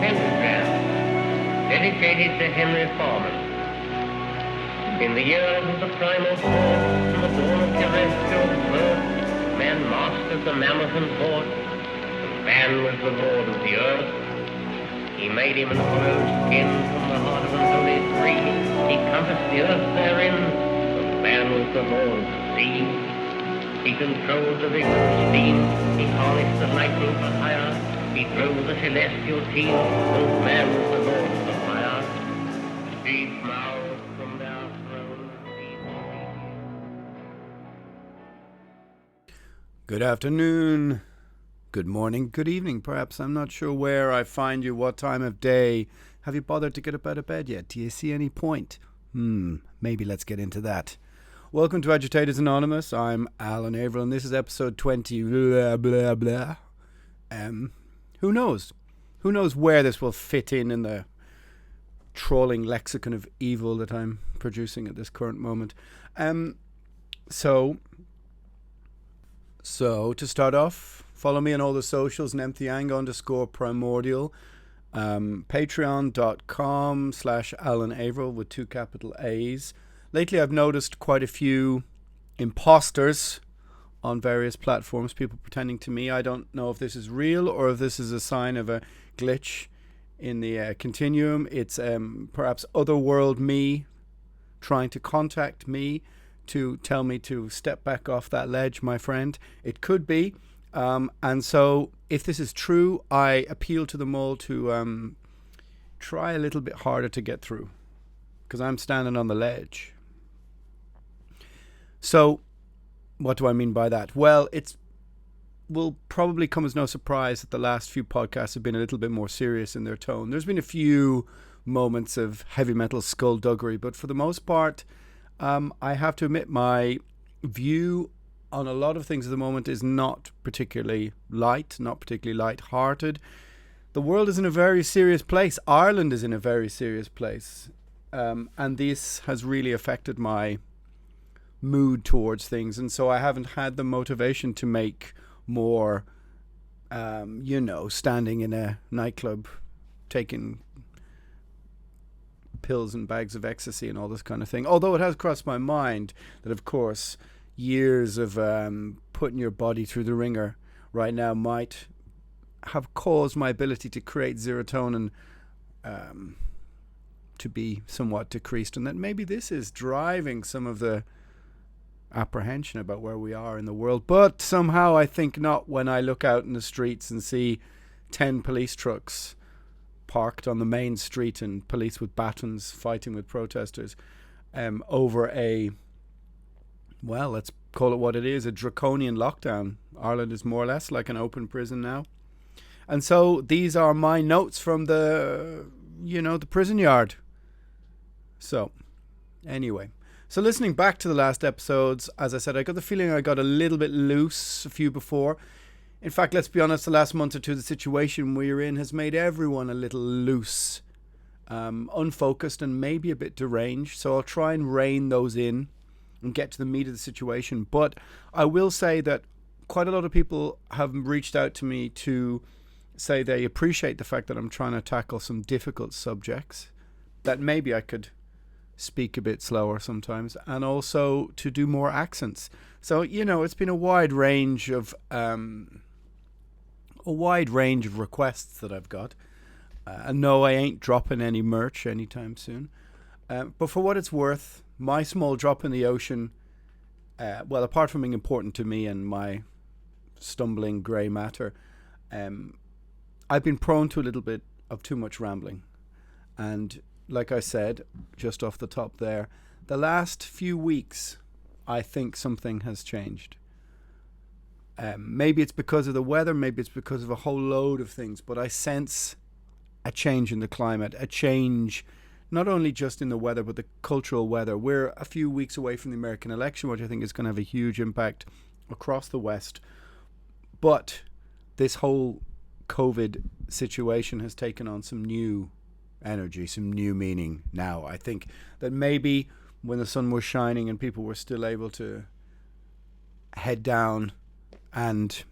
pentagram dedicated to Henry Foreman. In the years of the primal force and the dawn of terrestrial birth, man mastered the mammoth and horde, and man was the lord of the earth. He made him an hollow skin from the heart of an holy tree. He compassed the earth therein, and man was the lord of the sea. He controlled the vigor of steam. He harnessed the lightning for hire. He drove the celestial team, and man was the lord of the fire. Deep mouths from their thrones. Good afternoon, good morning, good evening. Perhaps I'm not sure where I find you, what time of day. Have you bothered to get up out of bed yet? Do you see any point? Maybe let's get into that. Welcome to Agitators Anonymous. I'm Alan Averill, and this is episode 20. Blah, blah, blah. Who knows? Who knows where this will fit in the trawling lexicon of evil that I'm producing at this current moment. So to start off, follow me on all the socials, _Primordial, patreon.com/Alan Averill with 2 capital A's. Lately I've noticed quite a few imposters on various platforms, people pretending to me. I don't know if this is real or if this is a sign of a glitch in the continuum. It's perhaps otherworld me trying to contact me to tell me to step back off that ledge, my friend. It could be. And so if this is true, I appeal to them all to try a little bit harder to get through, because I'm standing on the ledge. So what do I mean by that? Well, it will probably come as no surprise that the last few podcasts have been a little bit more serious in their tone. There's been a few moments of heavy metal skullduggery, but for the most part, I have to admit my view on a lot of things at the moment is not particularly light, not particularly light-hearted. The world is in a very serious place. Ireland is in a very serious place. And this has really affected my mood towards things. And so I haven't had the motivation to make more, standing in a nightclub, taking pills and bags of ecstasy and all this kind of thing. Although it has crossed my mind that, of course, years of putting your body through the ringer right now might have caused my ability to create serotonin to be somewhat decreased, and that maybe this is driving some of the apprehension about where we are in the world. But somehow I think not when I look out in the streets and see 10 police trucks parked on the main street and police with batons fighting with protesters over a, well, let's call it what it is, a draconian lockdown. Ireland is more or less like an open prison now. And so these are my notes from the prison yard. So anyway, so listening back to the last episodes, as I said, I got the feeling I got a little bit loose a few before. In fact, let's be honest, the last month or two, the situation we're in has made everyone a little loose, unfocused and maybe a bit deranged. So I'll try and rein those in and get to the meat of the situation. But I will say that quite a lot of people have reached out to me to say they appreciate the fact that I'm trying to tackle some difficult subjects, that maybe I could speak a bit slower sometimes, and also to do more accents. So, it's been a wide range of requests that I've got. And no, I ain't dropping any merch anytime soon. But for what it's worth, my small drop in the ocean, apart from being important to me and my stumbling grey matter, I've been prone to a little bit of too much rambling. And like I said, just off the top there, the last few weeks, I think something has changed. Maybe it's because of the weather, maybe it's because of a whole load of things, but I sense a change in the climate, a change not only just in the weather, but the cultural weather. We're a few weeks away from the American election, which I think is going to have a huge impact across the West. But this whole COVID situation has taken on some new energy, some new meaning now. I think that maybe when the sun was shining and people were still able to head down and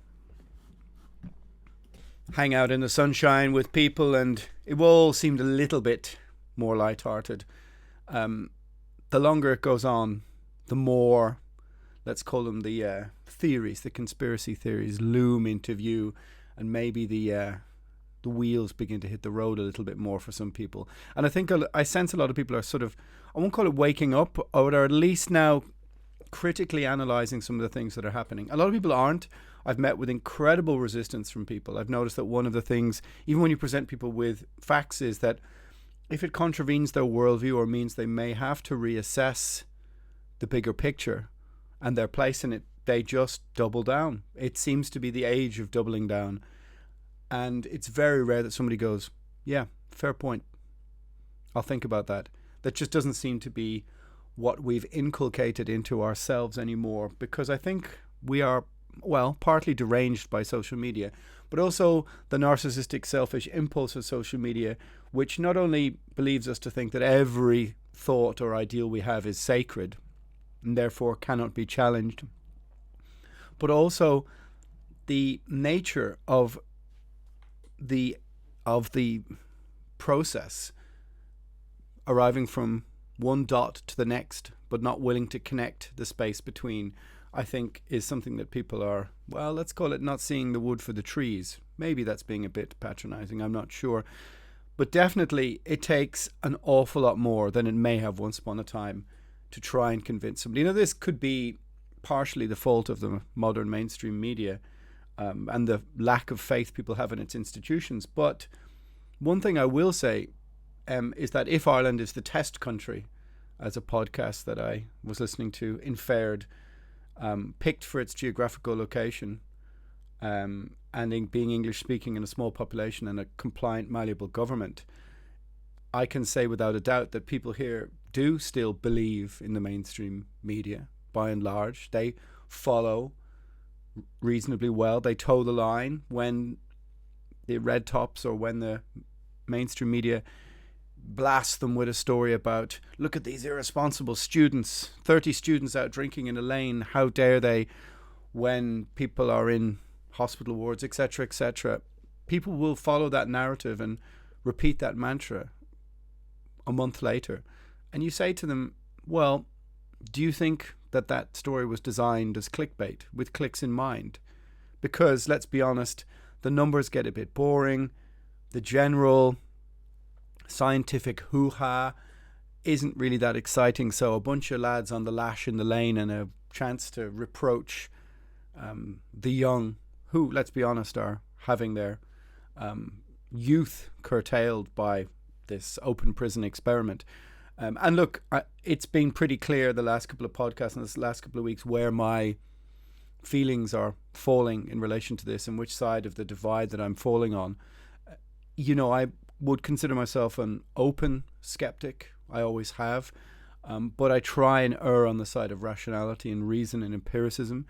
hang out in the sunshine with people and it all seemed a little bit more lighthearted. The longer it goes on, the more, let's call them the theories, the conspiracy theories, loom into view, and maybe the wheels begin to hit the road a little bit more for some people. And I think I sense a lot of people are sort of, I won't call it waking up, or at least now critically analysing some of the things that are happening. A lot of people aren't. I've met with incredible resistance from people. I've noticed that one of the things, even when you present people with facts, is that if it contravenes their worldview or means they may have to reassess the bigger picture and their place in it, they just double down. It seems to be the age of doubling down. And it's very rare that somebody goes, yeah, fair point, I'll think about that. That just doesn't seem to be what we've inculcated into ourselves anymore, because I think we are, well, partly deranged by social media, but also the narcissistic, selfish impulse of social media, which not only believes us to think that every thought or ideal we have is sacred and therefore cannot be challenged, but also the nature of the process, arriving from one dot to the next, but not willing to connect the space between, I think is something that people are, well, let's call it not seeing the wood for the trees. Maybe that's being a bit patronizing, I'm not sure. But definitely it takes an awful lot more than it may have once upon a time to try and convince somebody. You know, this could be partially the fault of the modern mainstream media, and the lack of faith people have in its institutions. But one thing I will say is that if Ireland is the test country, as a podcast that I was listening to inferred, picked for its geographical location, and in being English speaking in a small population and a compliant, malleable government, I can say without a doubt that people here do still believe in the mainstream media by and large. They follow reasonably well. They toe the line when the red tops or when the mainstream media blast them with a story about, look at these irresponsible students, 30 students out drinking in a lane, how dare they, when people are in hospital wards, etc., etc. People will follow that narrative and repeat that mantra a month later. And you say to them, well, do you think that that story was designed as clickbait with clicks in mind? Because let's be honest, the numbers get a bit boring. The general scientific hoo-ha isn't really that exciting. So a bunch of lads on the lash in the lane and a chance to reproach the young, who, let's be honest, are having their youth curtailed by this open prison experiment. And look, it's been pretty clear the last couple of podcasts and this last couple of weeks where my feelings are falling in relation to this and which side of the divide that I'm falling on. You know, I would consider myself an open skeptic. I always have. But I try and err on the side of rationality and reason and empiricism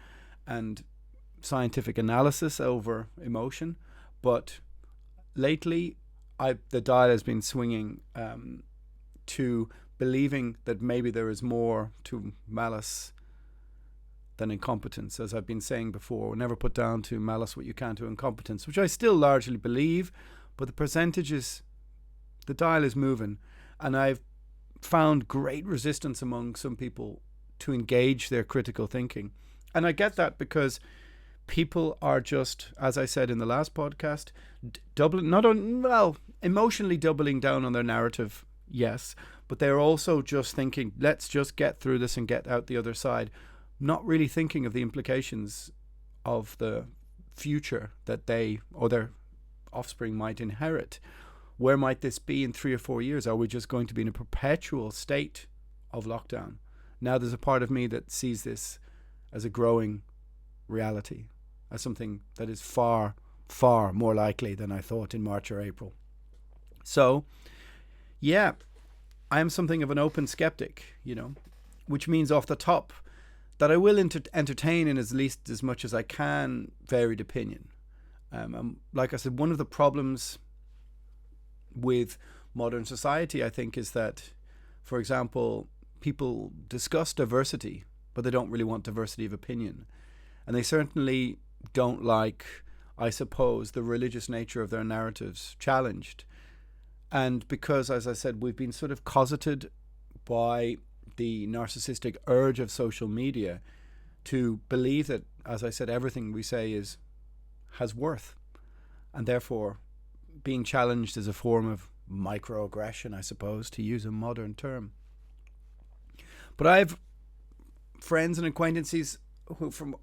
and scientific analysis over emotion. But lately, the dial has been swinging to believing that maybe there is more to malice than incompetence. As I've been saying before, never put down to malice what you can to incompetence, which I still largely believe, but the percentages, the dial is moving. And I've found great resistance among some people to engage their critical thinking. And I get that because people are just, as I said in the last podcast, emotionally doubling down on their narrative, yes, but they're also just thinking, let's just get through this and get out the other side, not really thinking of the implications of the future that they or their offspring might inherit. Where might this be in 3 or 4 years? Are we just going to be in a perpetual state of lockdown? Now there's a part of me that sees this as a growing reality, as something that is far, far more likely than I thought in March or April. So, yeah, I am something of an open skeptic, you know, which means off the top that I will entertain in at least as much as I can varied opinion. Like I said, one of the problems with modern society, I think, is that, for example, people discuss diversity, but they don't really want diversity of opinion. And they certainly don't like, I suppose, the religious nature of their narratives challenged. And because, as I said, we've been sort of cosseted by the narcissistic urge of social media to believe that, as I said, everything we say has worth, and therefore being challenged is a form of microaggression, I suppose, to use a modern term. But I have friends and acquaintances who, from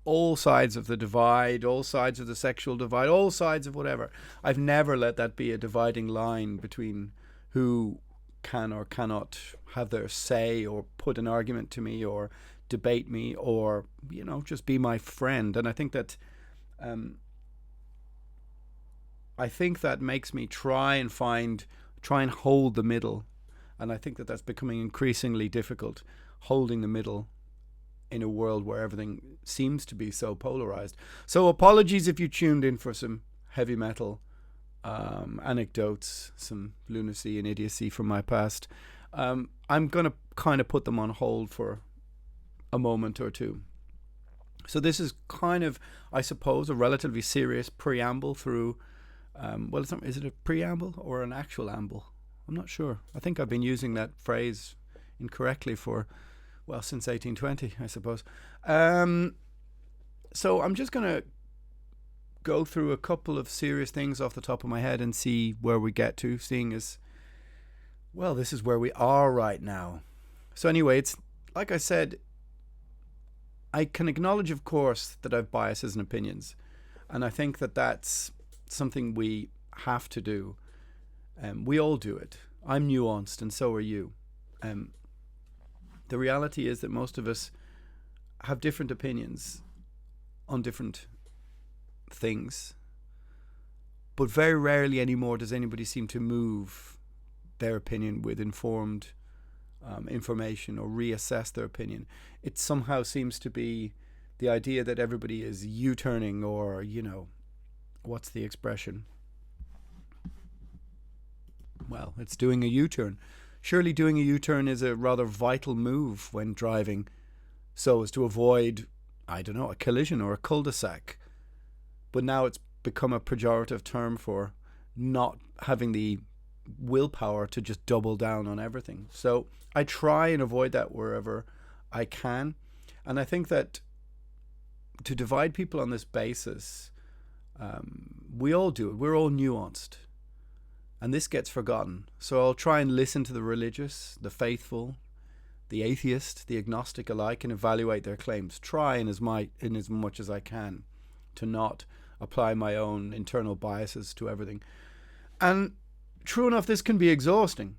all sides of the divide, all sides of the sexual divide, all sides of whatever, I've never let that be a dividing line between who can or cannot have their say or put an argument to me or debate me or, just be my friend. And I think that makes me try and hold the middle. And I think that that's becoming increasingly difficult, holding the middle in a world where everything seems to be so polarized. So apologies if you tuned in for some heavy metal anecdotes, some lunacy and idiocy from my past. I'm going to kind of put them on hold for a moment or two. So this is kind of, I suppose, a relatively serious preamble through, is it a preamble or an actual amble? I'm not sure. I think I've been using that phrase incorrectly since 1820, I suppose. So I'm just going to go through a couple of serious things off the top of my head and see where we get to, seeing as, this is where we are right now. So anyway, it's like I said, I can acknowledge, of course, that I have biases and opinions. And I think that that's something we have to do. We all do it. I'm nuanced and so are you. The reality is that most of us have different opinions on different things, but very rarely anymore does anybody seem to move their opinion with informed information or reassess their opinion. It somehow seems to be the idea that everybody is U-turning, or what's the expression? Well, it's doing a U-turn. Surely doing a U-turn is a rather vital move when driving, so as to avoid, a collision or a cul-de-sac. But now it's become a pejorative term for not having the willpower to just double down on everything. So I try and avoid that wherever I can. And I think that to divide people on this basis, we all do it. We're all nuanced. And this gets forgotten. So I'll try and listen to the religious, the faithful, the atheist, the agnostic alike, and evaluate their claims. Try in as much as I can to not apply my own internal biases to everything. And true enough, this can be exhausting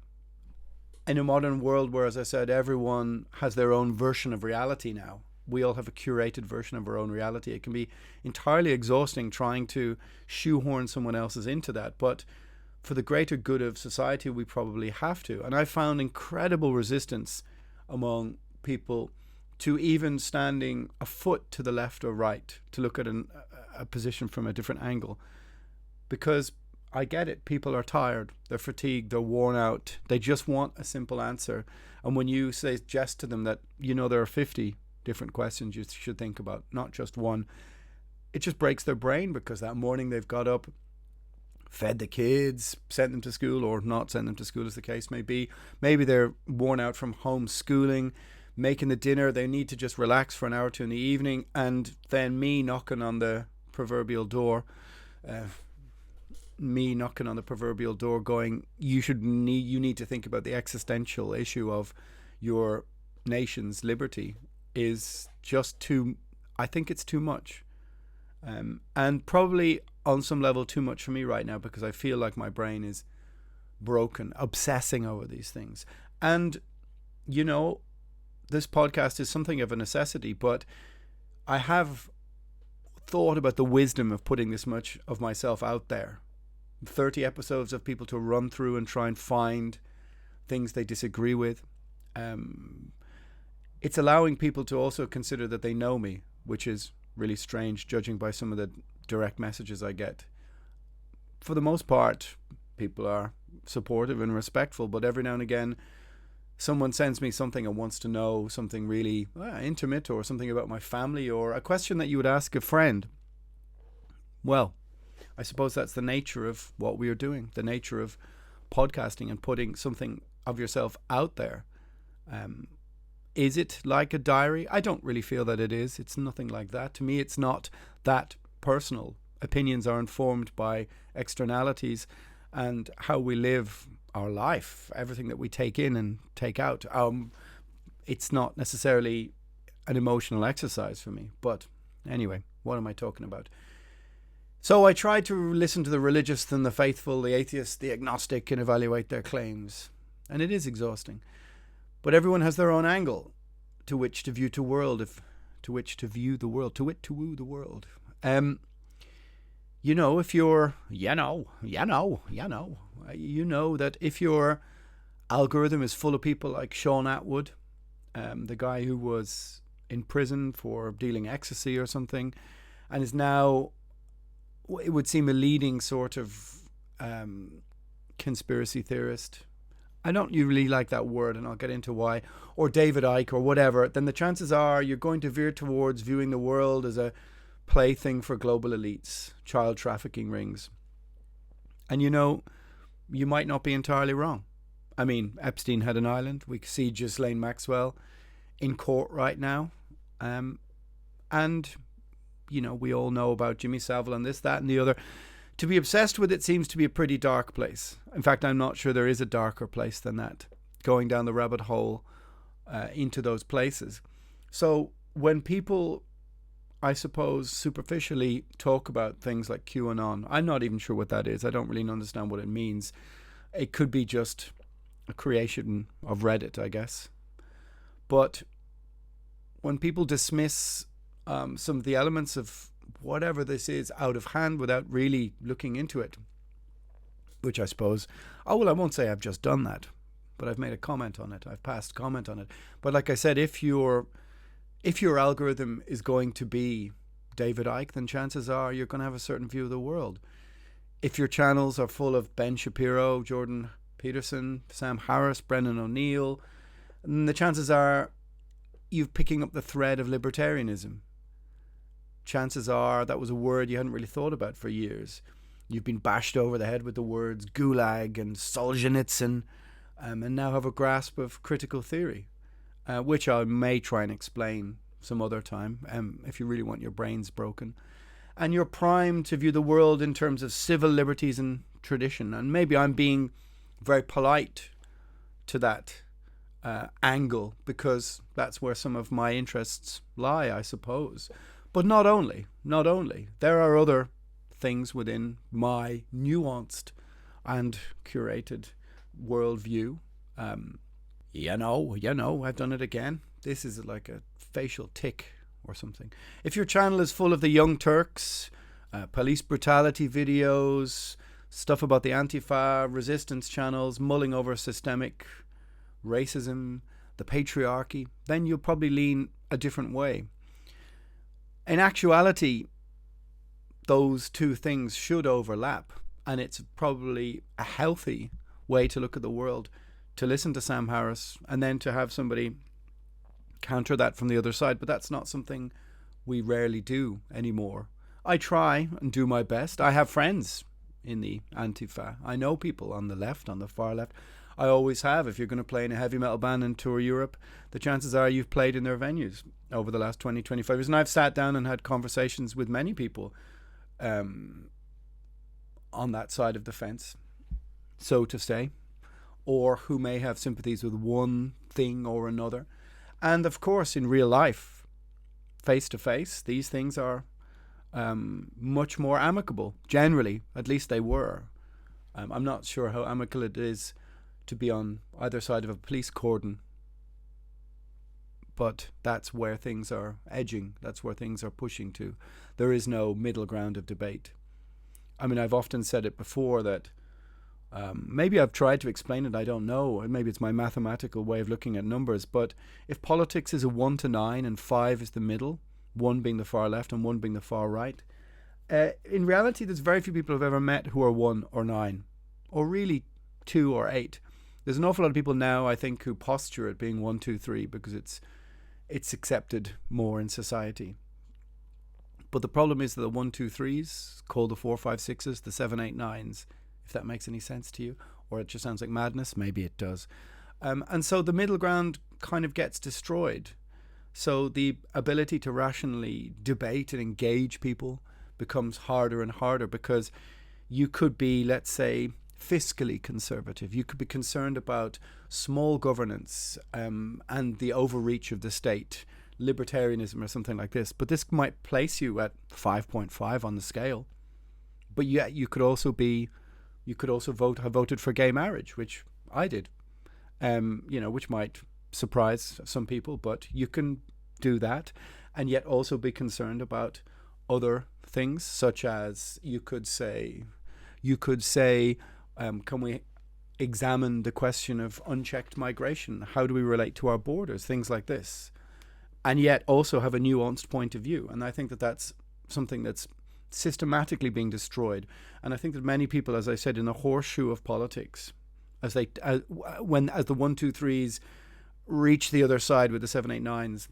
in a modern world where, as I said, everyone has their own version of reality now. We all have a curated version of our own reality. It can be entirely exhausting trying to shoehorn someone else's into that. But for the greater good of society, we probably have to. And I found incredible resistance among people to even standing a foot to the left or right to look at a position from a different angle. Because I get it. People are tired. They're fatigued. They're worn out. They just want a simple answer. And when you suggest to them that, there are 50 different questions you should think about, not just one, it just breaks their brain, because that morning they've got up, fed the kids, sent them to school, or not sent them to school as the case may be. Maybe they're worn out from homeschooling, making the dinner. They need to just relax for an hour or two in the evening. And then me knocking on the proverbial door, going, you need to think about the existential issue of your nation's liberty, is just too, I think it's too much. And probably on some level too much for me right now, because I feel like my brain is broken, obsessing over these things. And, this podcast is something of a necessity, but I have thought about the wisdom of putting this much of myself out there. 30 episodes of people to run through and try and find things they disagree with. It's allowing people to also consider that they know me, which is really strange, judging by some of the direct messages I get. For the most part, people are supportive and respectful, but every now and again, someone sends me something and wants to know something really intimate, or something about my family, or a question that you would ask a friend. Well, I suppose that's the nature of what we are doing, the nature of podcasting and putting something of yourself out there. Is it like a diary? I don't really feel that it is. It's nothing like that. To me, it's not that personal. Opinions are informed by externalities and how we live our life, everything that we take in and take out. It's not necessarily an emotional exercise for me. But anyway, what am I talking about? So I try to listen to the religious and the faithful, the atheist, the agnostic, and evaluate their claims. And it is exhausting. But everyone has their own angle to which to view the world. If you're, that if your algorithm is full of people like Sean Atwood, the guy who was in prison for dealing ecstasy or something, and is now, it would seem, a leading sort of conspiracy theorist. I don't really like that word, and I'll get into why. Or David Icke or whatever. Then the chances are you're going to veer towards viewing the world as a plaything for global elites, child trafficking rings. And you might not be entirely wrong. I mean, Epstein had an island. We see Ghislaine Maxwell in court right now. And, we all know about Jimmy Savile and this, that, and the other. To be obsessed with it seems to be a pretty dark place. In fact, I'm not sure there is a darker place than that, going down the rabbit hole into those places. So when people, I suppose, superficially talk about things like QAnon, I'm not even sure what that is. I don't really understand what it means. It could be just a creation of Reddit, I guess. But when people dismiss some of the elements of whatever this is out of hand without really looking into it, which I suppose, I won't say I've just done that, but I've made a comment on it. I've passed comment on it. But like I said, if your algorithm is going to be David Icke, then chances are you're going to have a certain view of the world. If your channels are full of Ben Shapiro, Jordan Peterson, Sam Harris, Brendan O'Neill, then the chances are you're picking up the thread of libertarianism. Chances are that was a word you hadn't really thought about for years. You've been bashed over the head with the words Gulag and Solzhenitsyn, and now have a grasp of critical theory, which I may try and explain some other time, if you really want your brains broken. And you're primed to view the world in terms of civil liberties and tradition. And maybe I'm being very polite to that angle, because that's where some of my interests lie, I suppose. But not only. There are other things within my nuanced and curated worldview. I've done it again. This is like a facial tic or something. If your channel is full of the Young Turks, police brutality videos, stuff about the Antifa, resistance channels, mulling over systemic racism, the patriarchy, then you'll probably lean a different way. In actuality, those two things should overlap, and it's probably a healthy way to look at the world, to listen to Sam Harris and then to have somebody counter that from the other side. But that's not something we rarely do anymore. I try and do my best. I have friends in the Antifa. I know people on the left, on the far left. I always have. If you're going to play in a heavy metal band and tour Europe, the chances are you've played in their venues over the last 20, 25 years. And I've sat down and had conversations with many people on that side of the fence, so to say, or who may have sympathies with one thing or another. And of course, in real life, face to face, these things are much more amicable. Generally, at least they were. I'm not sure how amicable it is to be on either side of a police cordon, but that's where things are edging. That's where things are pushing to. There is no middle ground of debate. I mean, I've often said it before that maybe I've tried to explain it, I don't know, and maybe it's my mathematical way of looking at numbers, but if politics is a 1 to 9 and 5 is the middle, 1 being the far left and 1 being the far right, in reality there's very few people I've ever met who are 1 or 9, or really 2 or 8. There's an awful lot of people now, I think, who posture it being 1, 2, 3 because it's accepted more in society. But the problem is that the 1, 2, 3s, called the 4, 5, 6s, the 7, 8, 9s, if that makes any sense to you, or it just sounds like madness. Maybe it does. And so the middle ground kind of gets destroyed. So the ability to rationally debate and engage people becomes harder and harder, because you could be, let's say, fiscally conservative. You could be concerned about small governance and the overreach of the state, libertarianism or something like this. But this might place you at 5.5 on the scale. But yet you could also have voted for gay marriage, which I did. Which might surprise some people, but you can do that and yet also be concerned about other things, such as you could say, can we examine the question of unchecked migration? How do we relate to our borders? Things like this. And yet also have a nuanced point of view. And I think that that's something that's systematically being destroyed. And I think that many people, as I said, in the horseshoe of politics, as the 1, 2, 3s reach the other side with the 7, 8, 9s,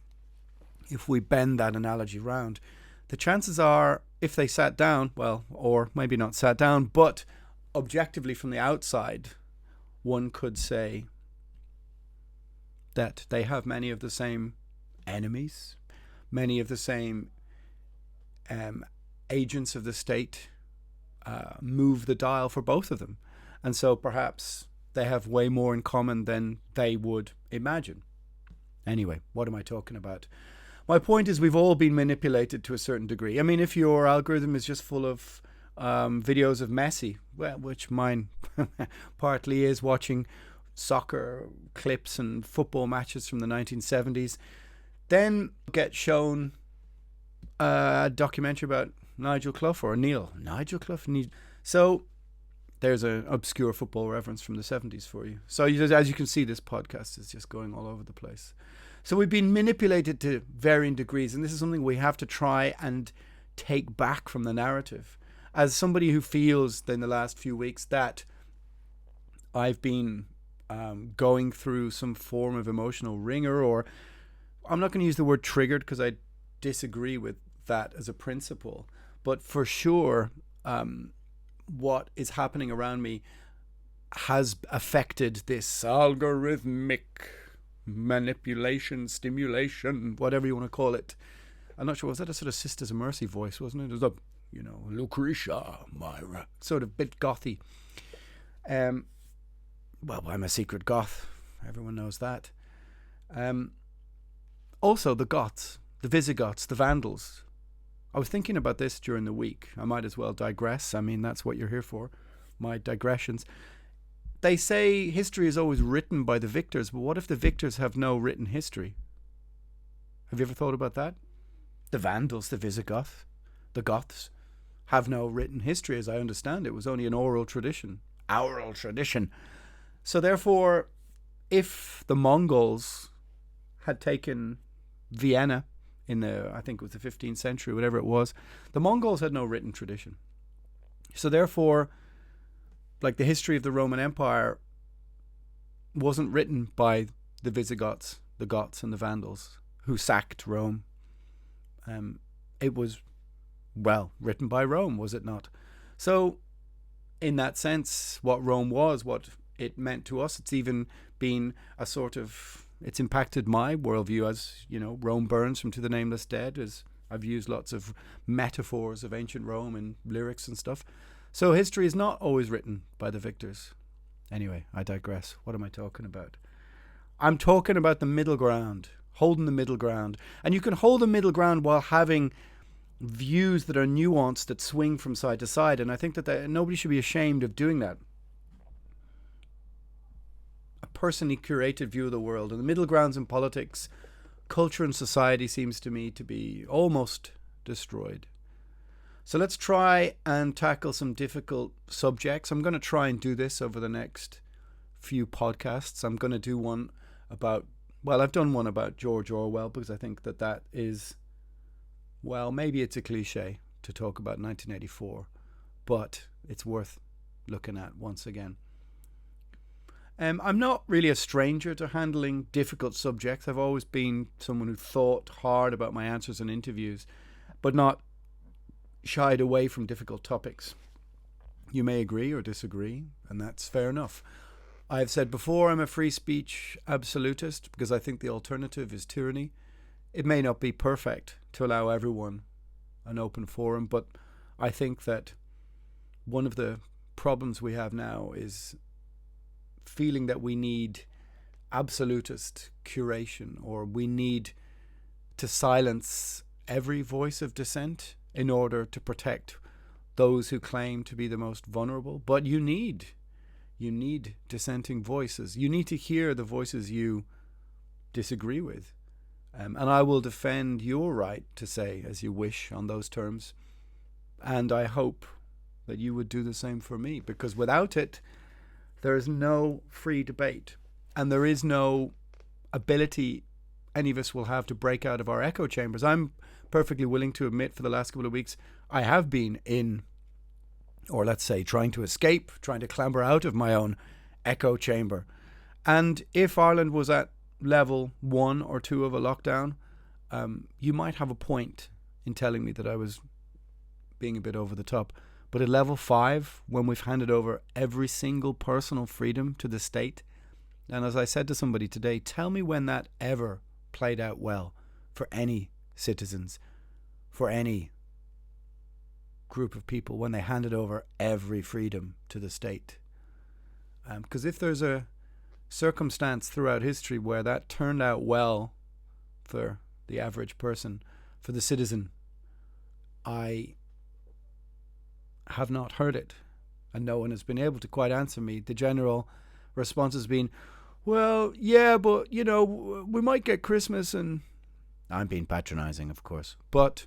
if we bend that analogy round, the chances are, if they sat down, well, or maybe not sat down, but objectively from the outside, one could say that they have many of the same enemies, many of the same agents of the state move the dial for both of them. And so perhaps they have way more in common than they would imagine. Anyway, what am I talking about? My point is, we've all been manipulated to a certain degree. I mean, if your algorithm is just full of videos of Messi, well, which mine partly is, watching soccer clips and football matches from the 1970s, then get shown a documentary about Nigel Clough or Nigel Clough. So there's an obscure football reference from the 70s for you. So as you can see, this podcast is just going all over the place. So we've been manipulated to varying degrees, and this is something we have to try and take back from the narrative. As somebody who feels in the last few weeks that I've been going through some form of emotional ringer, or I'm not going to use the word triggered because I disagree with that as a principle, but for sure what is happening around me has affected this algorithmic manipulation, stimulation, whatever you want to call it. I'm not sure, was that a sort of Sisters of Mercy voice, wasn't it? It was a, Lucretia, Myra, sort of bit gothy. Well, I'm a secret goth. Everyone knows that. Also, the Goths, the Visigoths, the Vandals. I was thinking about this during the week. I might as well digress. I mean, that's what you're here for, my digressions. They say history is always written by the victors, but what if the victors have no written history? Have you ever thought about that? The Vandals, the Visigoths, the Goths have no written history, as I understand it. It was only an oral tradition. Oral tradition. So therefore, if the Mongols had taken Vienna in I think it was the 15th century, whatever it was, the Mongols had no written tradition. So therefore, like, the history of the Roman Empire wasn't written by the Visigoths, the Goths and the Vandals who sacked Rome. It was, well, written by Rome, was it not? So in that sense, what Rome was, what it meant to us, it's even been a sort of, it's impacted my worldview, as, Rome burns from To the Nameless Dead, as I've used lots of metaphors of ancient Rome in lyrics and stuff. So history is not always written by the victors. Anyway, I digress. What am I talking about? I'm talking about the middle ground, holding the middle ground. And you can hold the middle ground while having views that are nuanced, that swing from side to side. And I think that nobody should be ashamed of doing that. A personally curated view of the world. And the middle grounds in politics, culture and society seems to me to be almost destroyed. So let's try and tackle some difficult subjects. I'm going to try and do this over the next few podcasts. I'm going to do one about, well, I've done one about George Orwell because I think that is, well, maybe it's a cliche to talk about 1984, but it's worth looking at once again. I'm not really a stranger to handling difficult subjects. I've always been someone who thought hard about my answers in interviews, but not shied away from difficult topics. You may agree or disagree, and that's fair enough. I've said before I'm a free speech absolutist because I think the alternative is tyranny. It may not be perfect to allow everyone an open forum, but I think that one of the problems we have now is feeling that we need absolutist curation, or we need to silence every voice of dissent in order to protect those who claim to be the most vulnerable. But you need dissenting voices. You need to hear the voices you disagree with. And I will defend your right to say as you wish on those terms. And I hope that you would do the same for me, because without it, there is no free debate. And there is no ability any of us will have to break out of our echo chambers. I'm perfectly willing to admit for the last couple of weeks I have been in, or let's say trying to escape, trying to clamber out of my own echo chamber. And if Ireland was at level 1 or 2 of a lockdown, you might have a point in telling me that I was being a bit over the top. But at level 5, when we've handed over every single personal freedom to the state, and as I said to somebody today, tell me when that ever played out well for any citizens, for any group of people, when they handed over every freedom to the state. Because if there's a circumstance throughout history where that turned out well for the average person, for the citizen, I have not heard it, and no one has been able to quite answer me. The general response has been, well, yeah, but, you know, we might get Christmas, and I'm being patronizing, of course, but,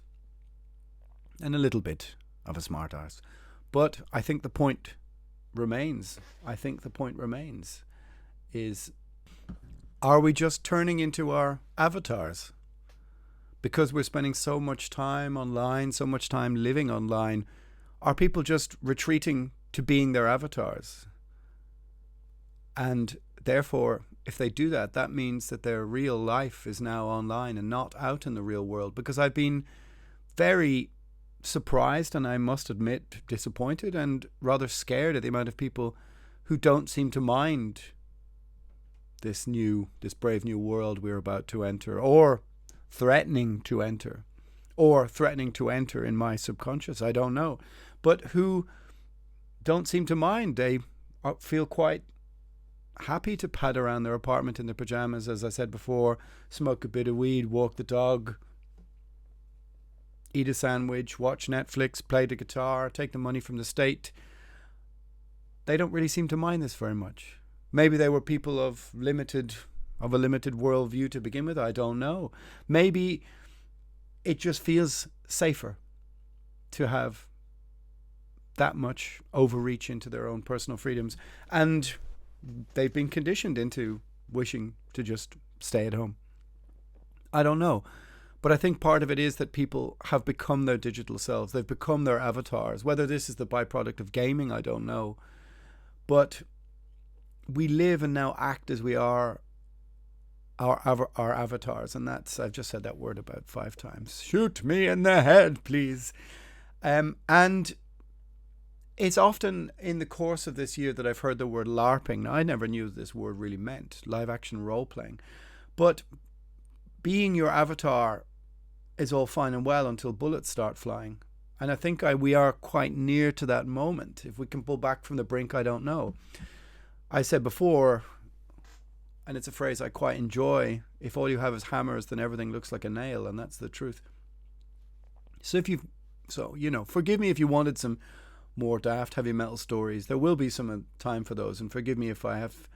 and a little bit of a smart ass. But I think the point remains. Is, are we just turning into our avatars? Because we're spending so much time online, so much time living online, are people just retreating to being their avatars? And therefore, if they do that, that means that their real life is now online and not out in the real world. Because I've been very surprised, and I must admit disappointed and rather scared at the amount of people who don't seem to mind this brave new world we're about to enter, or threatening to enter in my subconscious, I don't know, but who don't seem to mind. They feel quite happy to pad around their apartment in their pajamas, as I said before, smoke a bit of weed, walk the dog, eat a sandwich, watch Netflix, play the guitar, take the money from the state. They don't really seem to mind this very much. Maybe they were people of a limited worldview to begin with, I don't know. Maybe it just feels safer to have that much overreach into their own personal freedoms, and they've been conditioned into wishing to just stay at home. I don't know. But I think part of it is that people have become their digital selves. They've become their avatars. Whether this is the byproduct of gaming, I don't know. But we live and now act as we are our avatars. And that's, I've just said that word about 5 times. Shoot me in the head, please. And it's often in the course of this year that I've heard the word LARPing. Now, I never knew this word really meant, live action role playing. But being your avatar is all fine and well until bullets start flying. And I think we are quite near to that moment. If we can pull back from the brink, I don't know. I said before, and it's a phrase I quite enjoy, if all you have is hammers, then everything looks like a nail, and that's the truth. So forgive me if you wanted some more daft heavy metal stories. There will be some time for those, and forgive me if I have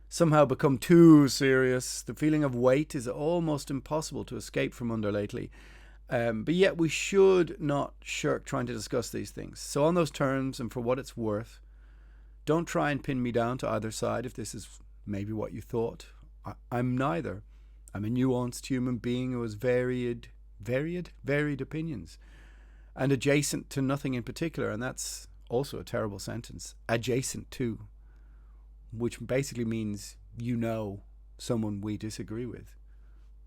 somehow become too serious. The feeling of weight is almost impossible to escape from under lately. But yet we should not shirk trying to discuss these things. So on those terms, and for what it's worth, don't try and pin me down to either side if this is maybe what you thought. I'm neither. I'm a nuanced human being who has varied opinions, and adjacent to nothing in particular. And that's also a terrible sentence. Adjacent to, which basically means someone we disagree with,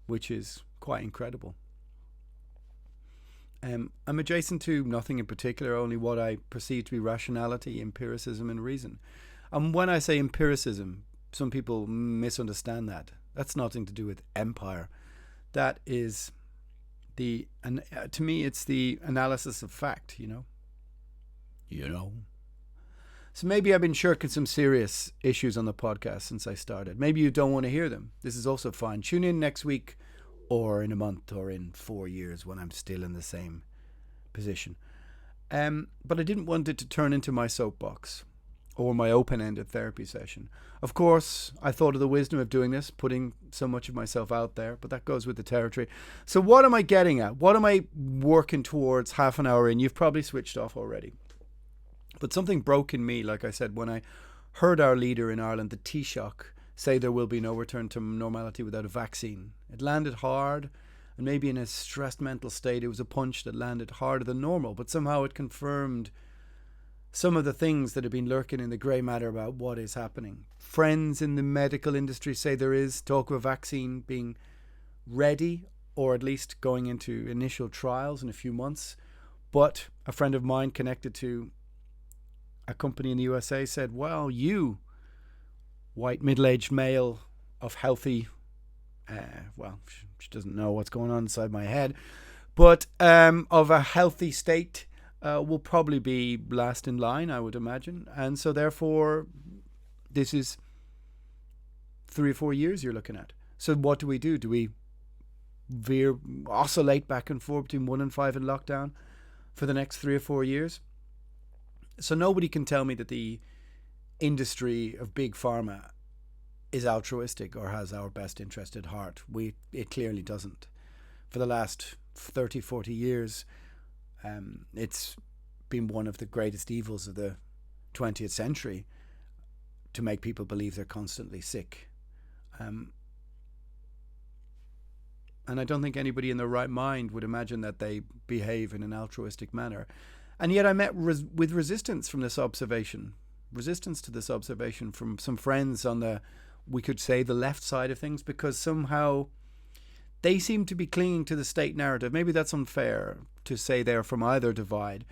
which is quite incredible. I'm adjacent to nothing in particular, only what I perceive to be rationality, empiricism, and reason. And when I say empiricism, some people misunderstand that. That's nothing to do with empire. That is to me, it's the analysis of fact, you know. So maybe I've been shirking some serious issues on the podcast since I started. Maybe you don't want to hear them. This is also fine. Tune in next week or in a month or in 4 years when I'm still in the same position. But I didn't want it to turn into my soapbox or my open-ended therapy session. Of course, I thought of the wisdom of doing this, putting so much of myself out there, but that goes with the territory. So what am I getting at? What am I working towards half an hour in? You've probably switched off already. But something broke in me, like I said, when I heard our leader in Ireland, the Taoiseach, say there will be no return to normality without a vaccine. It landed hard, and maybe in a stressed mental state, it was a punch that landed harder than normal, but somehow it confirmed some of the things that have been lurking in the grey matter about what is happening. Friends in the medical industry say there is talk of a vaccine being ready, or at least going into initial trials in a few months. But a friend of mine connected to a company in the USA said, well, you, white middle-aged male of healthy, she doesn't know what's going on inside my head, but of a healthy state, will probably be last in line, I would imagine. And so therefore, this is 3 or 4 years you're looking at. So what do we do? Do we oscillate back and forth between 1 and 5 in lockdown for the next 3 or 4 years? So nobody can tell me that the industry of big pharma is altruistic or has our best interest at heart. It clearly doesn't. For the last 30, 40 years, it's been one of the greatest evils of the 20th century to make people believe they're constantly sick. And I don't think anybody in their right mind would imagine that they behave in an altruistic manner. And yet I met with resistance from this observation, resistance to this observation from some friends on the, we could say, the left side of things, because somehow they seem to be clinging to the state narrative. Maybe that's unfair to say they're from either divide.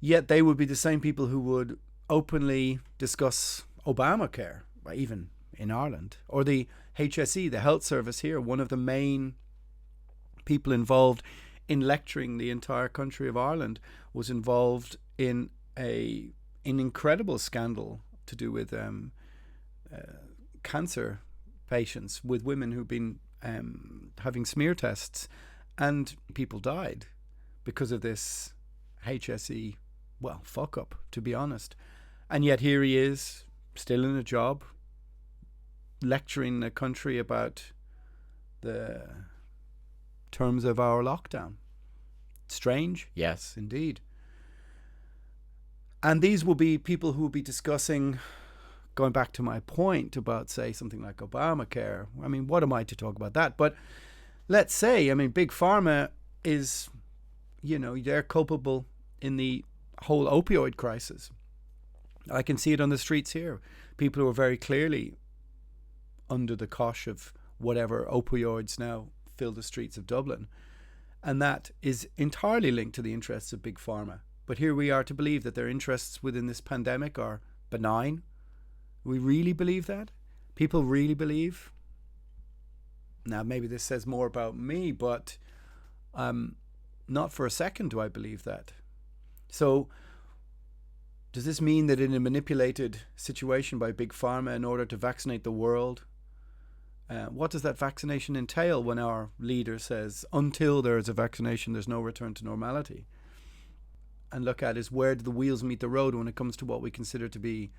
Yet they would be the same people who would openly discuss Obamacare, even in Ireland, or the HSE, the health service here. One of the main people involved in lecturing the entire country of Ireland was involved in an incredible scandal to do with cancer patients, with women who've been having smear tests, and people died because of this HSE, fuck up, to be honest. And yet here he is, still in a job, lecturing the country about the terms of our lockdown. Strange? Yes, indeed. And these will be people who will be discussing, going back to my point about, say, something like Obamacare. I mean, what am I to talk about that? But let's say, Big Pharma is, they're culpable in the whole opioid crisis. I can see it on the streets here. People who are very clearly under the cosh of whatever opioids now fill the streets of Dublin. And that is entirely linked to the interests of Big Pharma. But here we are to believe that their interests within this pandemic are benign. We really believe that? People really believe? Now, maybe this says more about me, but not for a second do I believe that. So, does this mean that in a manipulated situation by Big Pharma in order to vaccinate the world, what does that vaccination entail when our leader says, until there is a vaccination, there's no return to normality? And look at is, where do the wheels meet the road when it comes to what we consider to be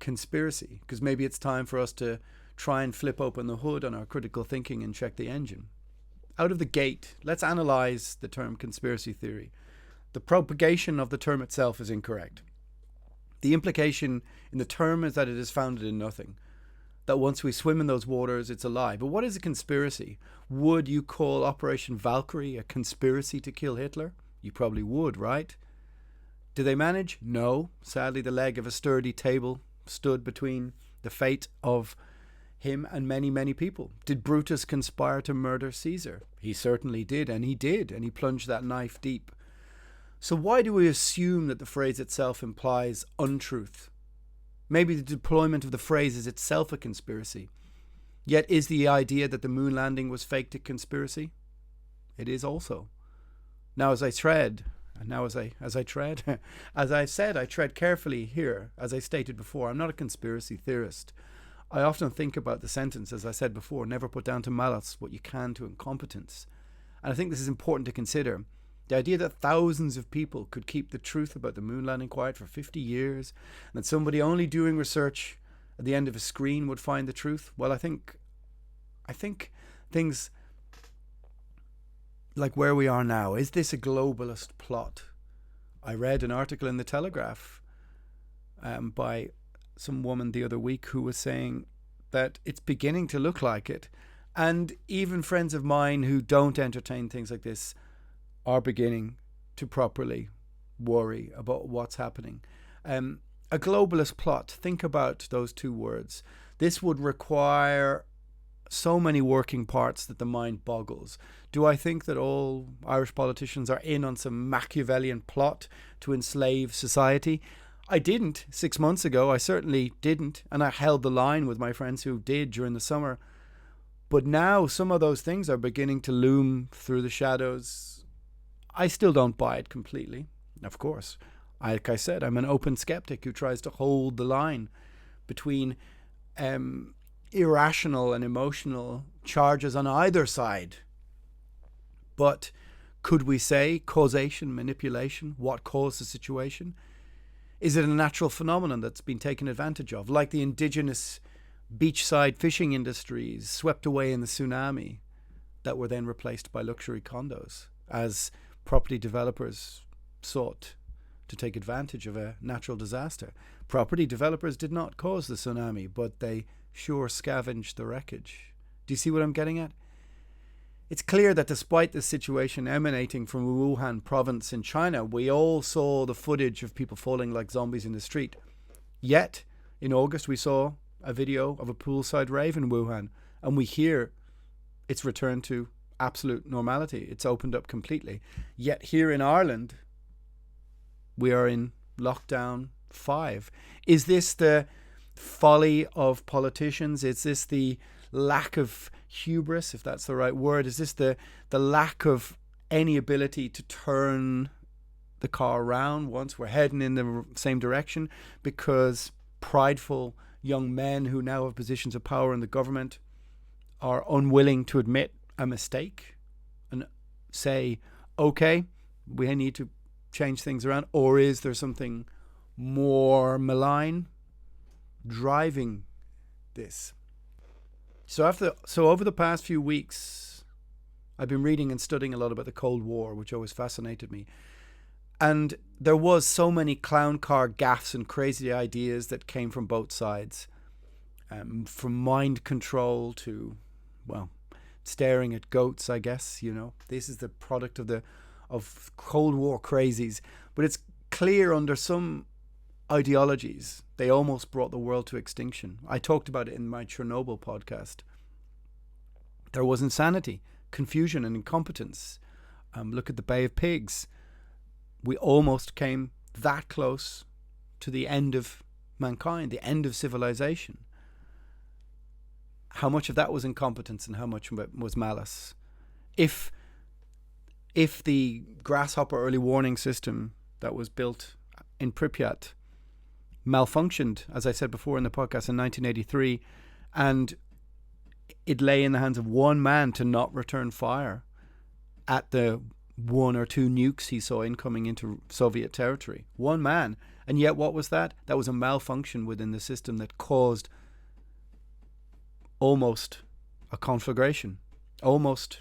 conspiracy? Because maybe it's time for us to try and flip open the hood on our critical thinking and check the engine. Out of the gate, let's analyze the term conspiracy theory. The propagation of the term itself is incorrect. The implication in the term is that it is founded in nothing. That once we swim in those waters, it's a lie. But what is a conspiracy? Would you call Operation Valkyrie a conspiracy to kill Hitler? You probably would, right? Did they manage? No. Sadly, the leg of a sturdy table stood between the fate of Him and many, many people. Did Brutus conspire to murder Caesar? He certainly did, and he plunged that knife deep. So why do we assume that the phrase itself implies untruth? Maybe the deployment of the phrase is itself a conspiracy. Yet is the idea that the moon landing was faked a conspiracy? It is also. Now as I tread, as I've said, I tread carefully here, as I stated before. I'm not a conspiracy theorist. I often think about the sentence, as I said before, never put down to malice what you can to incompetence. And I think this is important to consider. The idea that thousands of people could keep the truth about the moon landing quiet for 50 years, and that somebody only doing research at the end of a screen would find the truth. Well, I think things like where we are now, is this a globalist plot? I read an article in the Telegraph by some woman the other week who was saying that it's beginning to look like it. And even friends of mine who don't entertain things like this are beginning to properly worry about what's happening. A globalist plot, think about those two words. This would require so many working parts that the mind boggles. Do I think that all Irish politicians are in on some Machiavellian plot to enslave society? I didn't 6 months ago. I certainly didn't. And I held the line with my friends who did during the summer. But now some of those things are beginning to loom through the shadows. I still don't buy it completely, of course. Like I said, I'm an open skeptic who tries to hold the line between irrational and emotional charges on either side. But could we say causation, manipulation, what caused the situation? Is it a natural phenomenon that's been taken advantage of, like the indigenous beachside fishing industries swept away in the tsunami that were then replaced by luxury condos as property developers sought to take advantage of a natural disaster? Property developers did not cause the tsunami, but they sure scavenged the wreckage. Do you see what I'm getting at? It's clear that despite this situation emanating from Wuhan province in China, we all saw the footage of people falling like zombies in the street. Yet, in August, we saw a video of a poolside rave in Wuhan, and we hear it's returned to absolute normality. It's opened up completely. Yet here in Ireland, we are in lockdown 5. Is this the folly of politicians? Is this the lack of hubris, if that's the right word? Is this the lack of any ability to turn the car around once we're heading in the same direction because prideful young men who now have positions of power in the government are unwilling to admit a mistake and say, okay, we need to change things around? Or is there something more driving this? So over the past few weeks, I've been reading and studying a lot about the Cold War, which always fascinated me. And there was so many clown car gaffes and crazy ideas that came from both sides, from mind control to, well, staring at goats, I guess. You know, this is the product of Cold War crazies. But it's clear under some ideologies, they almost brought the world to extinction. I talked about it in my Chernobyl podcast. There was insanity, confusion and incompetence. Look at the Bay of Pigs. We almost came that close to the end of mankind, the end of civilization. How much of that was incompetence and how much was malice? If the grasshopper early warning system that was built in Pripyat malfunctioned, as I said before in the podcast, in 1983, and it lay in the hands of one man to not return fire at the 1 or 2 nukes he saw incoming into Soviet territory. One man. And yet what was that? That was a malfunction within the system that caused almost a conflagration. Almost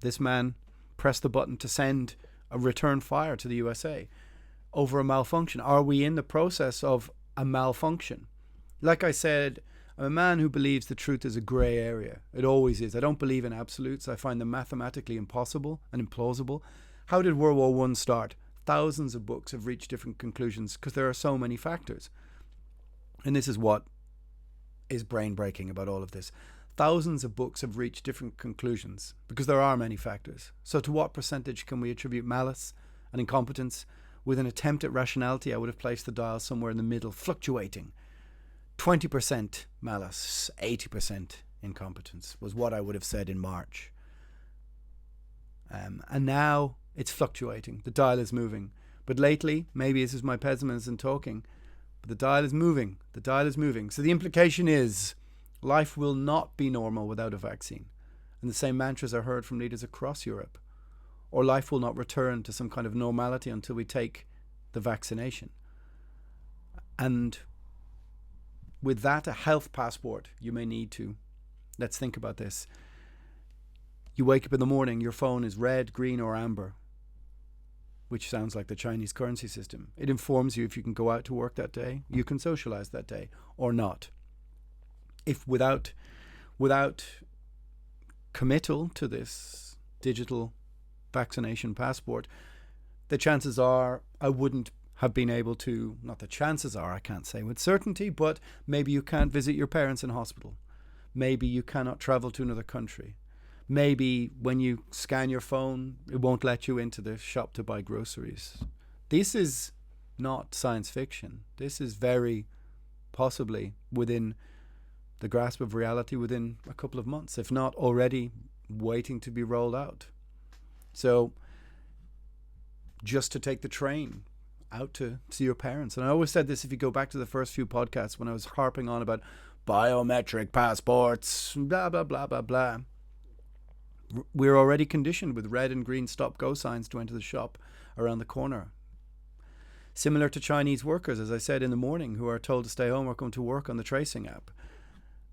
this man pressed the button to send a return fire to the USA over a malfunction. Are we in the process of a malfunction? Like I said, I'm a man who believes the truth is a grey area. It always is. I don't believe in absolutes. I find them mathematically impossible and implausible. How did World War I start? Thousands of books have reached different conclusions because there are so many factors. And this is what is brain breaking about all of this. Thousands of books have reached different conclusions because there are many factors. So to what percentage can we attribute malice and incompetence? With an attempt at rationality, I would have placed the dial somewhere in the middle, fluctuating. 20% malice, 80% incompetence was what I would have said in March. And now it's fluctuating. The dial is moving. But lately, maybe this is my pessimism talking, but the dial is moving. The dial is moving. So the implication is life will not be normal without a vaccine. And the same mantras are heard from leaders across Europe. Or life will not return to some kind of normality until we take the vaccination. And with that, a health passport you may need to. Let's think about this. You wake up in the morning, your phone is red, green, or amber, which sounds like the Chinese currency system. It informs you if you can go out to work that day, you can socialize that day, or not. If without committal to this digital vaccination passport, the chances are I wouldn't have been able to, not the chances are, I can't say with certainty, but maybe you can't visit your parents in hospital. Maybe you cannot travel to another country. Maybe when you scan your phone, it won't let you into the shop to buy groceries. This is not science fiction. This is very possibly within the grasp of reality within a couple of months, if not already waiting to be rolled out. So just to take the train out to see your parents. And I always said this, if you go back to the first few podcasts when I was harping on about biometric passports, blah, blah, blah, blah, blah. We're already conditioned with red and green stop-go signs to enter the shop around the corner. Similar to Chinese workers, as I said in the morning, who are told to stay home or come to work on the tracing app.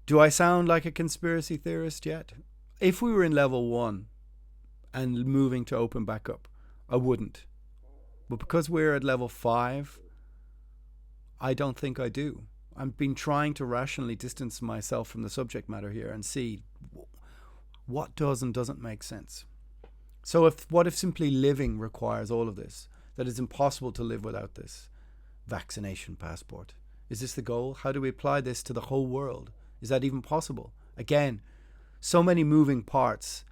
Do I sound like a conspiracy theorist yet? If we were in level 1 and moving to open back up, I wouldn't. But because we're at level 5, I don't think I do. I've been trying to rationally distance myself from the subject matter here and see what does and doesn't make sense. So what if simply living requires all of this? That it's impossible to live without this vaccination passport. Is this the goal? How do we apply this to the whole world? Is that even possible? Again, so many moving parts.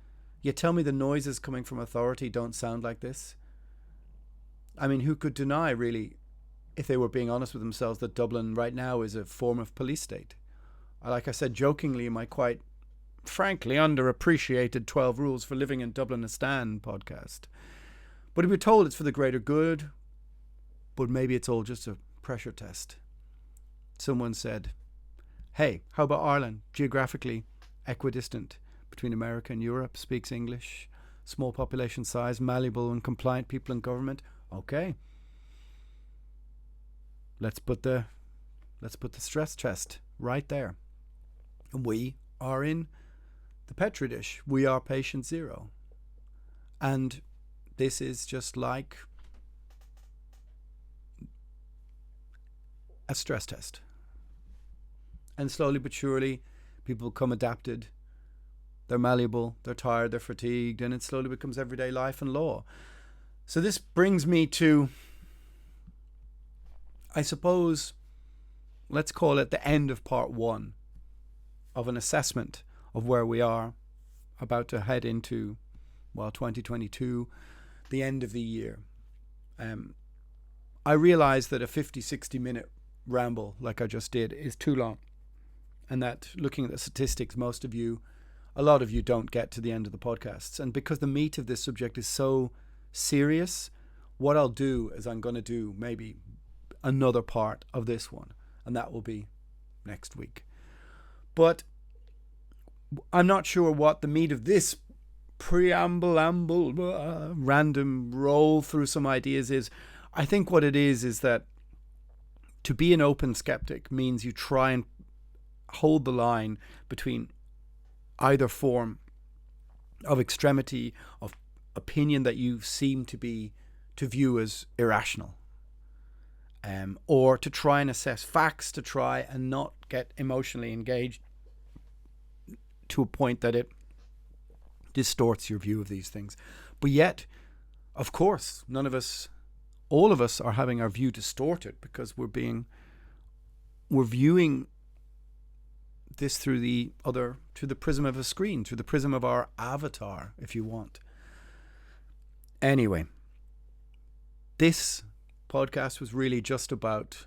Yet tell me the noises coming from authority don't sound like this. I mean, who could deny, really, if they were being honest with themselves, that Dublin right now is a form of police state? Like I said jokingly in my quite frankly underappreciated 12 Rules for Living in Dublinistan podcast. But we're told it's for the greater good, but maybe it's all just a pressure test. Someone said, hey, how about Ireland? Geographically equidistant between America and Europe, speaks English, small population size, malleable and compliant people in government. Okay. Let's put the stress test right there. And we are in the Petri dish. We are patient zero. And this is just like a stress test. And slowly but surely, people become adapted. They're malleable, they're tired, they're fatigued, and it slowly becomes everyday life and law. So this brings me to, I suppose, let's call it the end of part 1 of an assessment of where we are about to head into, 2022, the end of the year. I realize that a 50-60 minute ramble like I just did is too long, and that looking at the statistics, a lot of you don't get to the end of the podcasts. And because the meat of this subject is so serious, what I'll do is I'm going to do maybe another part of this one, and that will be next week. But I'm not sure what the meat of this random roll through some ideas is. I think what it is that to be an open skeptic means you try and hold the line between either form of extremity, of opinion that you seem to view as irrational, or to try and assess facts, to try and not get emotionally engaged to a point that it distorts your view of these things. But yet, of course, all of us are having our view distorted because we're viewing this through the prism of a screen, through the prism of our avatar, if you want. Anyway, this podcast was really just about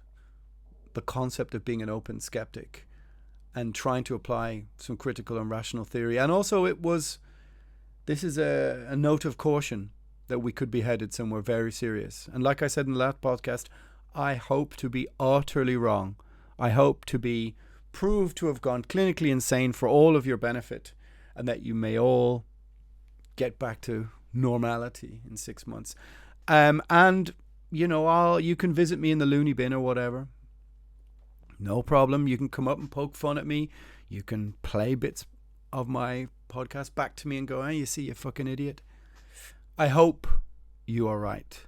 the concept of being an open skeptic and trying to apply some critical and rational theory. And also this is a note of caution that we could be headed somewhere very serious. And like I said in the last podcast, I hope to be utterly wrong. I hope to be proved to have gone clinically insane for all of your benefit, and that you may all get back to normality in 6 months. And you can visit me in the loony bin or whatever. No problem. You can come up and poke fun at me. You can play bits of my podcast back to me and go, you see, you fucking idiot. I hope you are right.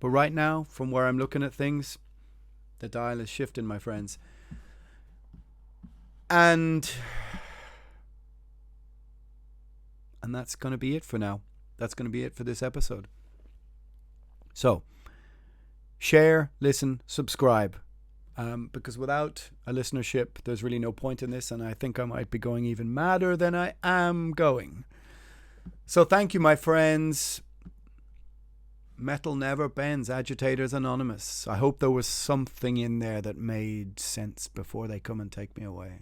But right now, from where I'm looking at things, the dial is shifting, my friends. And that's going to be it for now. That's going to be it for this episode. So, share, listen, subscribe. Because without a listenership, there's really no point in this, and I think I might be going even madder than I am going. So thank you, my friends. Metal never bends. Agitators Anonymous. I hope there was something in there that made sense before they come and take me away.